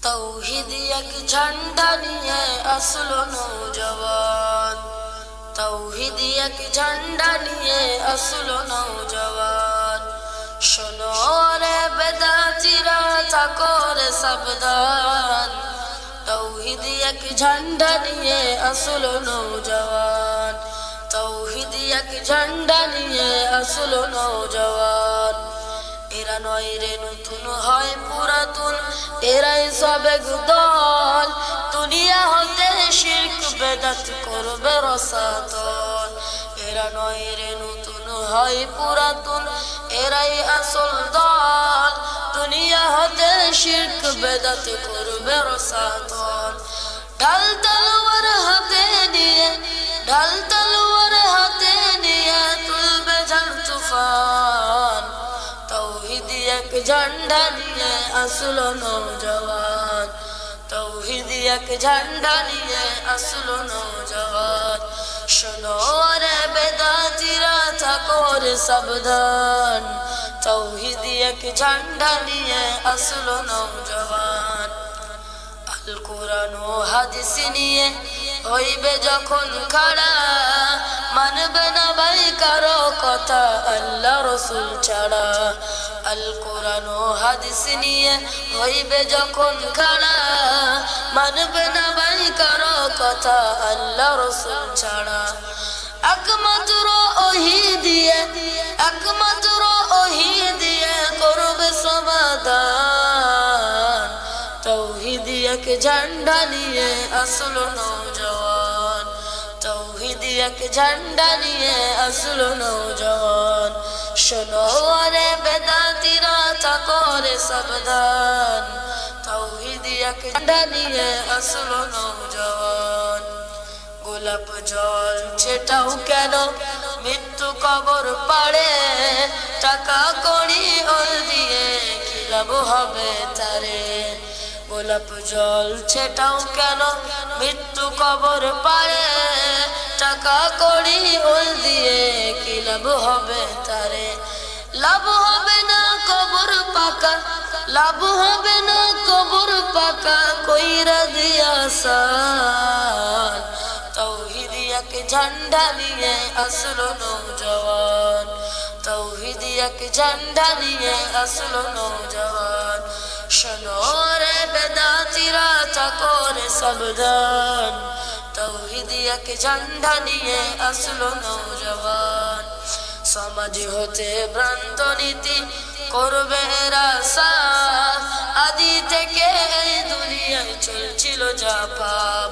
तौहीद एक झंडा निये असलो नौजवान, तौहीद एक झंडा निये असलो नौजवान। शोनो रे बेदातीरा थाको रे साबधान, तौहीद एक झंडा निये असलो नौजवान, तौहीद एक झंडा निये असलो नौजवान। এরা নয় রে নতুন হয় পুরাতন, এরাই সবে দল, দুনিয়া হতে শিরক বেদাত করবে রসাতল। এরা নয় রে নতুন হয় পুরাতন, এরাই আসল দল, দুনিয়া হতে শিরক বেদাত করবে রসাতল। ঢাল তলোয়ার হাতে নিয়ে, ঢাল তলোয়ার হাতে নিয়ে তুলবে ঝড় তুফান, तौहीद एक झंडा निये असलो नौजवान, तौहीद एक झंडा निये असलो नौजवान। शोनो रे बेदातीरा थाको रे साबधान, तौहीद एक झंडा निये असलो नौजवान। আল কোরআন ও হাদিস নিয়ে হইবে যখন খাড়া, মানবে না ভাই কারো কথা আল্লাহ রসুল ছাড়া। আল কোরআন ও হাদিস নিয়ে হইবে যখন খাড়া, মানবে না ভাই কারো কথা আল্লাহ রসুল ছাড়া। একমাত্র ওহি দিয়ে, একমাত্র ওহি দিয়ে করবে সমাধান, तौहीद एक झंडा निये असलो नौजवान, तौहीद एक झंडा निये असलो नौजवान। शोनो रे बेदातीरा थाको रे साबधान, तौहीद एक झंडा निये असलो नौजवान। গোলাপ জল ছেটাও কেন মৃত্যু কবর পাড়ে, টাকা কড়ি ওল দিয়ে কি লাভ হবে তারে। গোলাপ জল ছেটাও কেন মৃত্যু কবর পাড়ে, টাকা কড়ি ওল দিয়ে কি লাভ হবে তারে। লাভ হবে না কবর পাকা, লাভ হবে না কবর পাকা কইরা দিয়া সান, तौहीद एक झंडा निये असलो नौजवान, तौहीद एक झंडा निये असलो नौजवान। शोनो रे बेदातीरा थाको रे साबधान, तौहीद एक झंडा निये असलो नौजवान। সমাজ হতে ভ্রান্ত নীতি করবে এরা সাফ, আদি থেকে এই দুনিয়ায় চলছিল যা পাপ।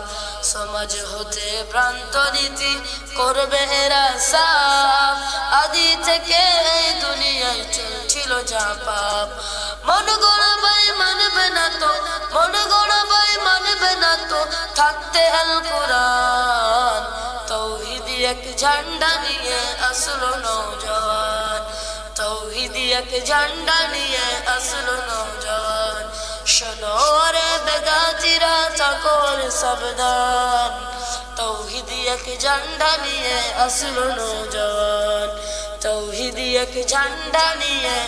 সমাজ হতে ভ্রান্ত নীতি করবে এরা সাফ, আদি থেকে এই দুনিয়ায় চলছিল যা পাপ। মন গড়া ভাই মানবে না তো, মন গড়া ভাই মানবে না তো থাকতে আল কোরআন, तौहीद एक झंडा निये असलो नौजवान, तौहीद एक झंडा निये असलो नौजवान। शोनो रे बेदातीरा थाको रे साबधान, तौहीद एक झंडा निये असलो नौजवान, तौहीद एक झंडा निये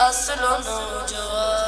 असलो नौजवान।